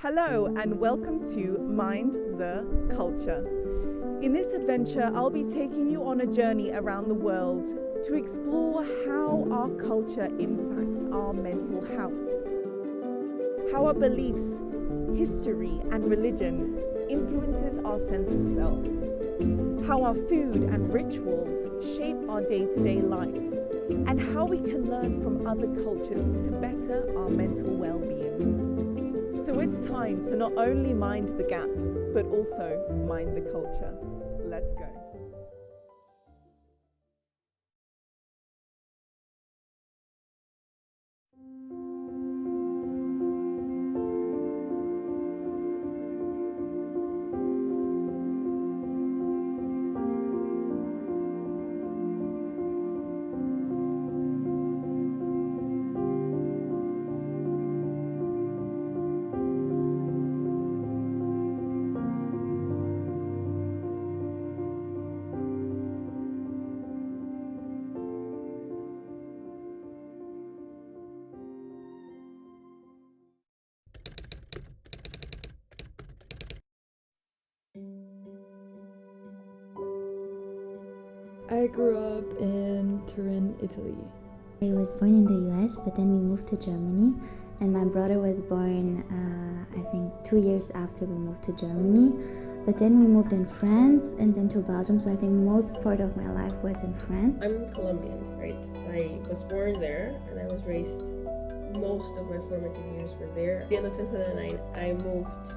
Hello and welcome to Mind the Culture. In this adventure, I'll be taking you on a journey around the world to explore how our culture impacts our mental health, how our beliefs, history and religion influences our sense of self, how our food and rituals shape our day-to-day life, and how we can learn from other cultures to better our mental well-being. So it's time to not only mind the gap, but also mind the culture. Let's go. I grew up in Turin, Italy. I was born in the US, but then we moved to Germany, and my brother was born, I think, 2 years after we moved to Germany. But then we moved in France and then to Belgium, so I think most part of my life was in France. I'm Colombian, right? So I was born there and I was raised, most of my formative years were there. At the end of 2009, I moved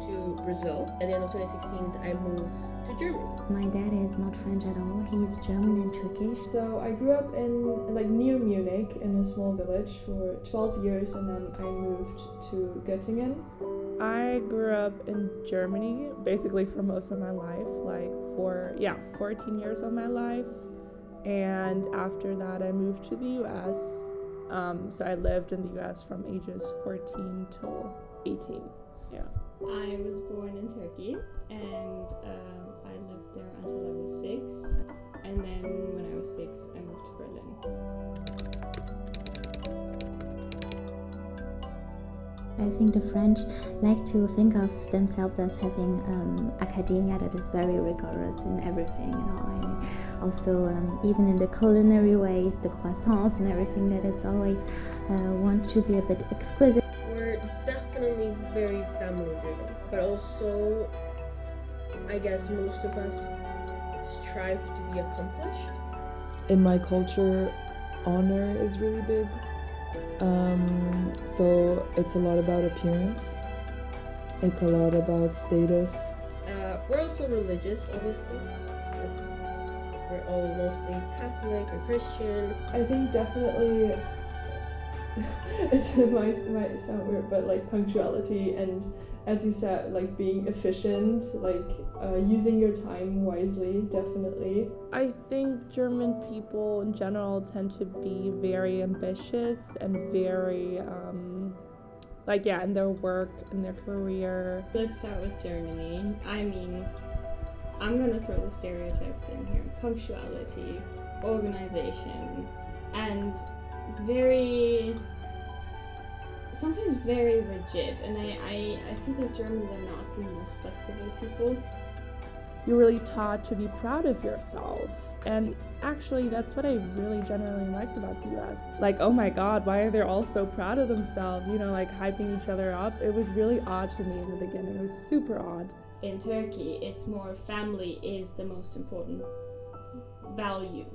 to Brazil. At the end of 2016, I moved to Germany. My dad is not French at all, he's German and Turkish. So I grew up in near Munich in a small village for 12 years, and then I moved to Göttingen. I grew up in Germany basically for most of my life, 14 years of my life. And after that I moved to the US. So I lived in the US from ages 14 till 18. Yeah. I was born in Turkey, and I lived there until I was 6. And then when I was 6, I moved to Berlin. I think the French like to think of themselves as having academia that is very rigorous in everything, and also even in the culinary ways, the croissants and everything, that it's always want to be a bit exquisite. We're definitely very family driven, but also I guess most of us strive to be accomplished. In my culture, honor is really big. So it's a lot about appearance. It's a lot about status. We're also religious, obviously. We're all mostly Catholic or Christian. I think definitely it might sound weird, but punctuality and, as you said, being efficient, using your time wisely, definitely. I think German people in general tend to be very ambitious and very in their work, in their career. Let's start with Germany. I mean, I'm gonna throw the stereotypes in here. Punctuality, organization, and sometimes very rigid, and I feel like Germans are not the most flexible people. You're really taught to be proud of yourself, and actually that's what I really generally liked about the US. Oh my god, why are they all so proud of themselves, hyping each other up? It was really odd to me in the beginning. It was super odd. In Turkey, it's more family is the most important value.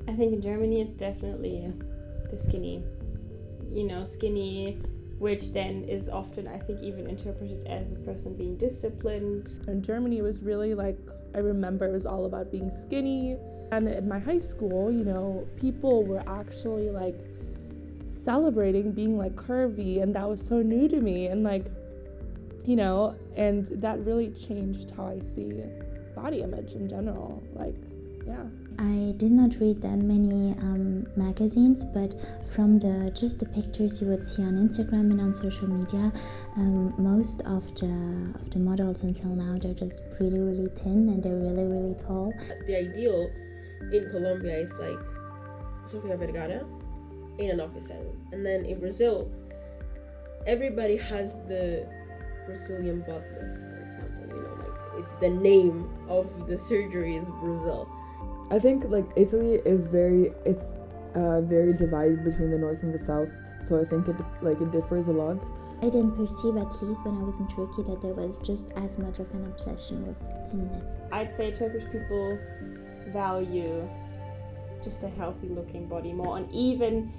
I think in Germany it's definitely the skinny, which then is often, I think, even interpreted as a person being disciplined. In Germany, it was really I remember it was all about being skinny. And in my high school, people were actually celebrating being curvy, and that was so new to me. And and that really changed how I see body image in general. yeah. I did not read that many magazines, but from just the pictures you would see on Instagram and on social media, most of the models until now, they're just really thin and they're really tall. The ideal in Colombia is like Sofia Vergara in an office setting, and then in Brazil, everybody has the Brazilian butt lift, for example. You know, like it's the name of the surgery is Brazil. I think like Italy is very divided between the north and the south, so I think it differs a lot. I didn't perceive, at least when I was in Turkey, that there was just as much of an obsession with thinness. I'd say Turkish people value just a healthy looking body more, and even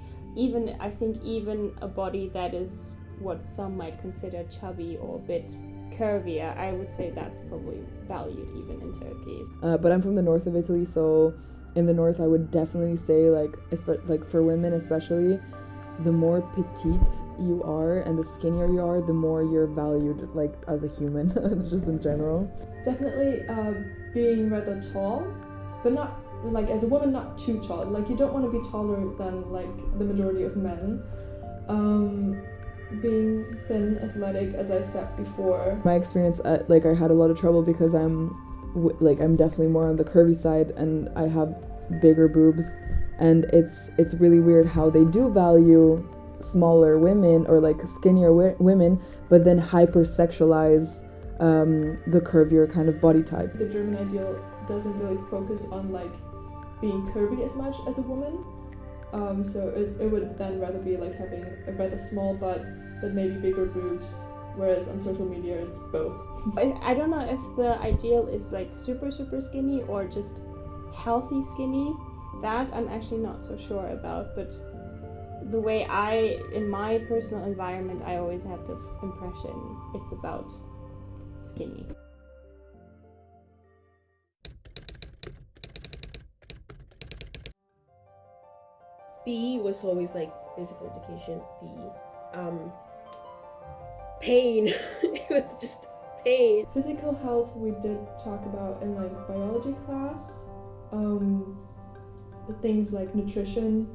I think even a body that is what some might consider chubby or a bit curvier, I would say that's probably valued even in Turkey. But I'm from the north of Italy, so in the north I would definitely say like for women especially, the more petite you are and the skinnier you are, the more you're valued like as a human, just in general. Definitely being rather tall, but not like as a woman not too tall. Like you don't want to be taller than like the majority of men. Being thin, athletic, as I said before. My experience, I had a lot of trouble because I'm definitely more on the curvy side and I have bigger boobs, and it's really weird how they do value smaller women or like skinnier women, but then hyper-sexualize the curvier kind of body type. The German ideal doesn't really focus on like being curvy as much as a woman. So it would then rather be like having a rather small butt but maybe bigger boobs, whereas on social media it's both. I don't know if the ideal is like super skinny or just healthy skinny. That I'm actually not so sure about, but the way in my personal environment, I always had the impression it's about skinny. PE was always like physical education, PE. Pain. It was just pain. Physical health we did talk about in like biology class. Things like nutrition.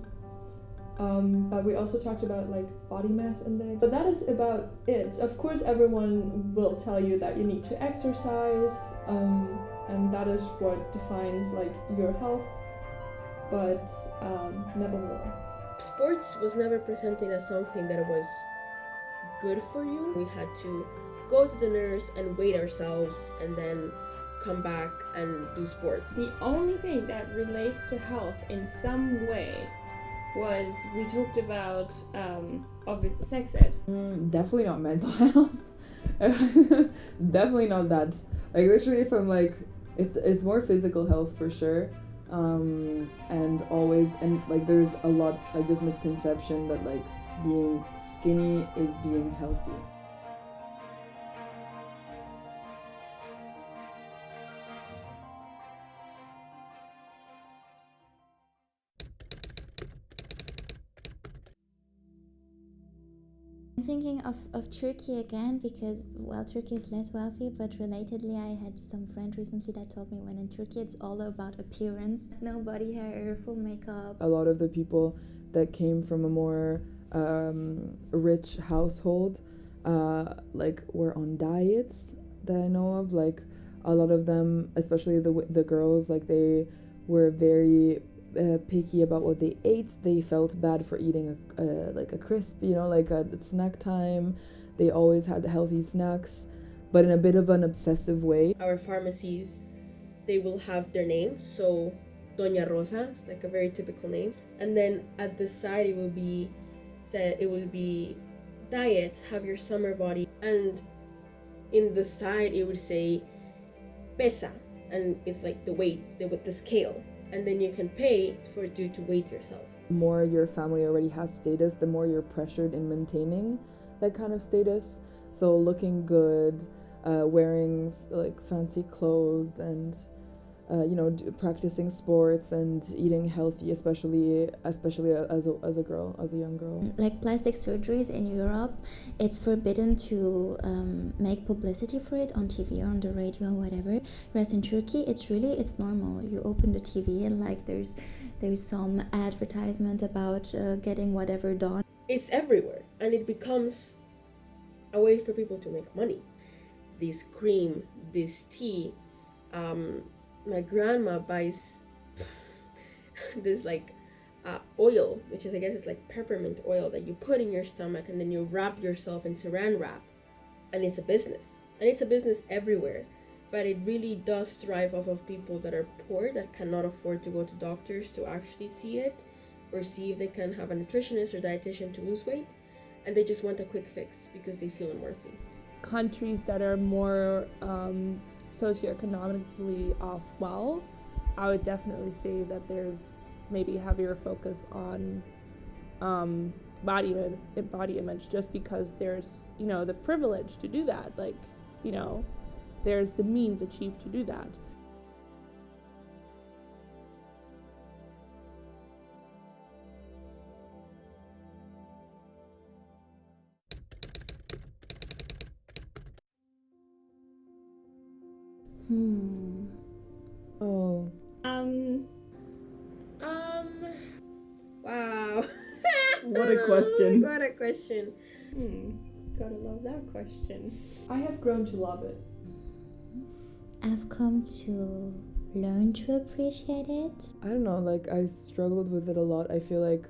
But we also talked about like body mass index. But that is about it. Of course, everyone will tell you that you need to exercise, and that is what defines like your health. But never more. Sports was never presented as something that was good for you. We had to go to the nurse and weigh ourselves and then come back and do sports. The only thing that relates to health in some way was we talked about sex ed. Definitely not mental health. Definitely not that. Like literally from like it's more physical health for sure. And like there's a lot like this misconception that like being skinny is being healthy. I'm thinking of Turkey again because, well, Turkey is less wealthy, but relatedly I had some friend recently that told me when in Turkey it's all about appearance. No body hair, full makeup. A lot of the people that came from a more rich household like were on diets that I know of. Like a lot of them, especially the girls, like they were very picky about what they ate. They felt bad for eating a crisp, like at snack time. They always had healthy snacks, but in a bit of an obsessive way. Our pharmacies, they will have their name, so Doña Rosa, it's like a very typical name, and then at the side it will be diet, have your summer body, and in the side it would say pesa, and it's like the weight, the scale. And then you can pay for you to weight yourself. The more your family already has status, the more you're pressured in maintaining that kind of status. So looking good, wearing like fancy clothes, and practicing sports and eating healthy, especially as a girl, as a young girl. Like plastic surgeries in Europe, it's forbidden to make publicity for it on TV or on the radio or whatever. Whereas in Turkey, it's normal. You open the TV and like there's some advertisement about getting whatever done. It's everywhere, and it becomes a way for people to make money. This cream, this tea. My grandma buys this oil, which is, I guess, it's like peppermint oil that you put in your stomach and then you wrap yourself in saran wrap, and it's a business. And it's a business everywhere, but it really does thrive off of people that are poor, that cannot afford to go to doctors to actually see it or see if they can have a nutritionist or dietitian to lose weight, and they just want a quick fix because they feel unworthy. Countries that are more socioeconomically off well, I would definitely say that there's maybe heavier focus on body image, just because there's the privilege to do that, there's the means achieved to do that. Oh. Wow. What a question. What a question. Gotta love that question. I have grown to love it. I've come to learn to appreciate it. I don't know, I struggled with it a lot. I feel like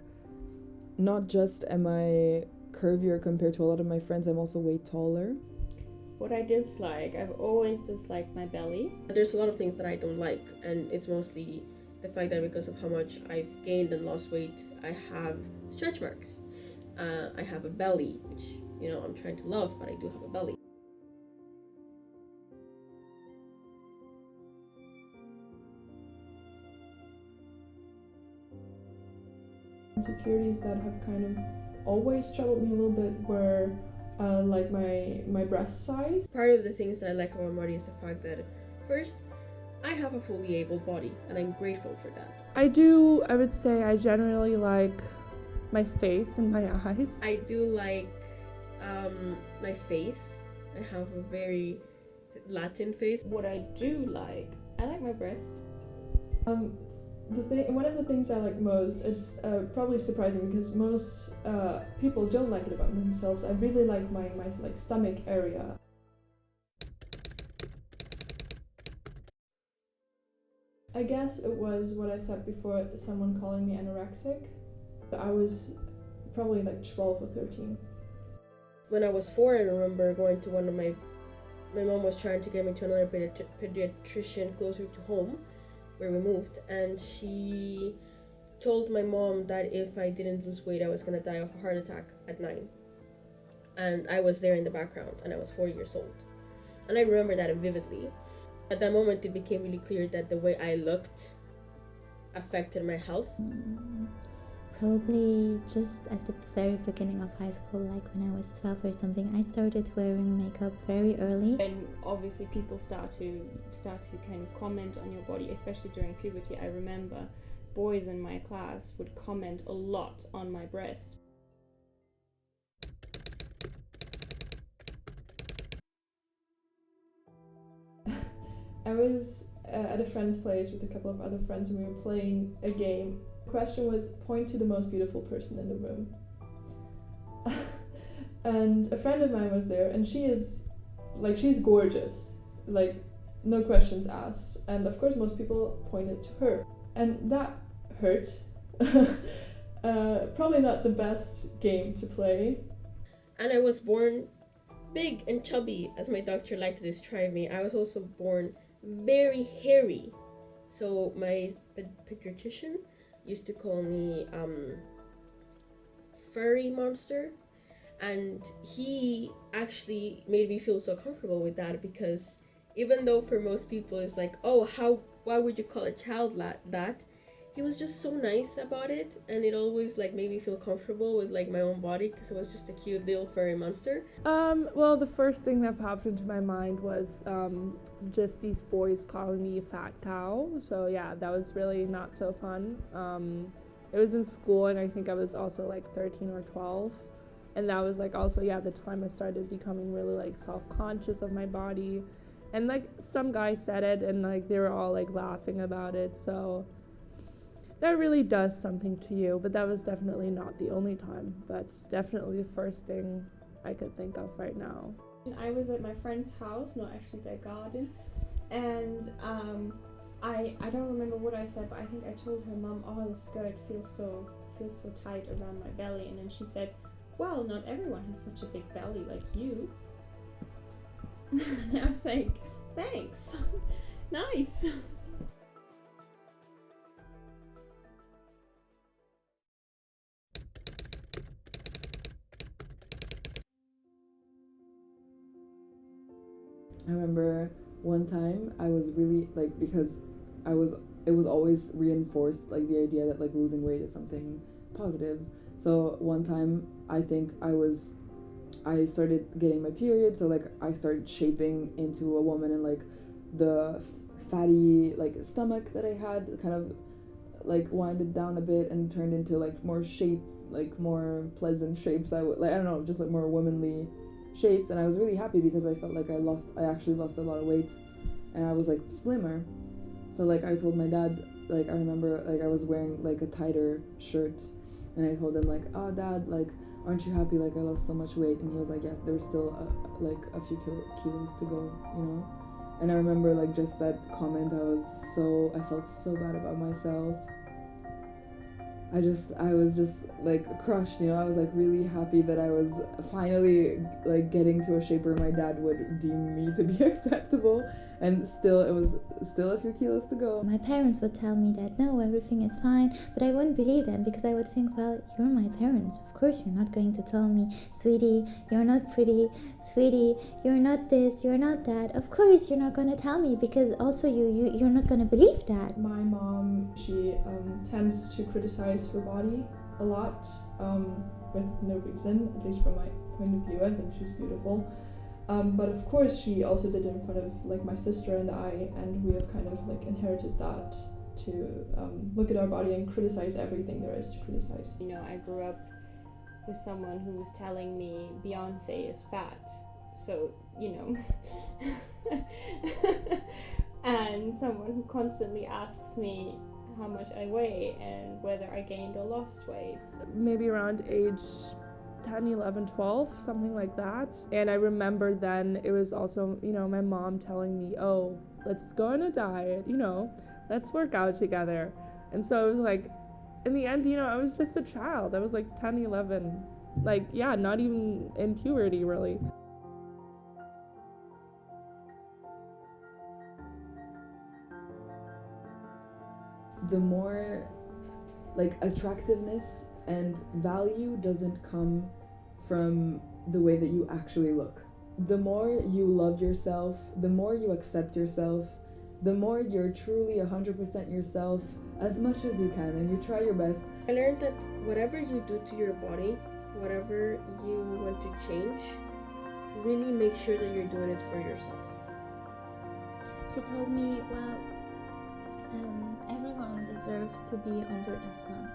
not just am I curvier compared to a lot of my friends, I'm also way taller. What I dislike, I've always disliked my belly. There's a lot of things that I don't like, and it's mostly the fact that because of how much I've gained and lost weight, I have stretch marks. I have a belly, which, I'm trying to love, but I do have a belly. Insecurities that have kind of always troubled me a little bit were like my breast size. Part of the things that I like about my body is the fact that, first, I have a fully able body, and I'm grateful for that. I would say I generally like my face and my eyes. I do like my face. I have a very Latin face. What I do like, I like my breasts. One of the things I like most, it's probably surprising because most people don't like it about themselves. I really like my stomach area. I guess it was what I said before, someone calling me anorexic. I was probably 12 or 13. When I was 4, I remember going to my mom was trying to get me to another pediatrician closer to home, where we moved, and she told my mom that if I didn't lose weight, I was gonna die of a heart attack at 9. And I was there in the background, and I was 4 years old. And I remember that vividly. At that moment, it became really clear that the way I looked affected my health. Probably just at the very beginning of high school, like when I was 12 or something, I started wearing makeup very early. And obviously people start to kind of comment on your body, especially during puberty. I remember boys in my class would comment a lot on my breasts. I was at a friend's place with a couple of other friends, and we were playing a game. The question was, point to the most beautiful person in the room. And a friend of mine was there, and she's gorgeous, no questions asked. And of course most people pointed to her, and that hurt. Probably not the best game to play. And I was born big and chubby, as my doctor liked to describe me. I was also born very hairy, so my pediatrician used to call me furry monster, and he actually made me feel so comfortable with that, because even though for most people it's like, oh, why would you call a child that, he was just so nice about it, and it always like made me feel comfortable with like my own body, because it was just a cute little furry monster. Well, the first thing that popped into my mind was just these boys calling me a fat cow. So yeah, that was really not so fun. It was in school, and I think I was also like 13 or 12. And that was like also, yeah, the time I started becoming really like self-conscious of my body. And like some guys said it, and like they were all like laughing about it. So that really does something to you. But that was definitely not the only time. But it's definitely the first thing I could think of right now. I was at my friend's house, no, actually their garden, and I don't remember what I said, but I think I told her mom, oh, the skirt feels so tight around my belly, and then she said, well, not everyone has such a big belly like you. And I was like, thanks. Nice. I remember one time I was really like, because it was always reinforced, like the idea that like losing weight is something positive. So one time I think I started getting my period, so like I started shaping into a woman, and like the fatty like stomach that I had kind of like winded down a bit and turned into like more shape, like more pleasant shapes. I don't know, just like more womanly shapes, and I was really happy because I felt like I actually lost a lot of weight, and I was like slimmer. So like I told my dad, like I remember like I was wearing like a tighter shirt, and I told him like, oh dad, like aren't you happy, like I lost so much weight? And he was like, yes, there's still like a few kilos to go, you know. And I remember like just that comment, I felt so bad about myself. I was just like crushed, you know. I was like really happy that I was finally like getting to a shape where my dad would deem me to be acceptable, and it was still a few kilos to go. My parents would tell me that no, everything is fine, but I wouldn't believe them because I would think, well, you're my parents. Of course you're not going to tell me, sweetie, you're not pretty, sweetie, you're not this, you're not that. Of course you're not going to tell me, because also you're not going to believe that. My mom, she tends to criticize her body a lot, with no reason, at least from my point of view. I think she's beautiful. But of course she also did it in front of like my sister and I, and we have kind of like inherited that to look at our body and criticize everything there is to criticize. You know, I grew up with someone who was telling me Beyonce is fat, so, you know. And someone who constantly asks me how much I weigh and whether I gained or lost weight. Maybe around age 10, 11, 12, something like that. And I remember then it was also, you know, my mom telling me, oh, let's go on a diet, you know, let's work out together. And so it was like, in the end, you know, I was just a child. I was like 10, 11, like, yeah, not even in puberty, really. The more like attractiveness and value doesn't come from the way that you actually look. The more you love yourself, the more you accept yourself, the more you're truly 100% yourself as much as you can, and you try your best. I learned that whatever you do to your body, whatever you want to change, really make sure that you're doing it for yourself. She told me, well, everyone deserves to be under the sun.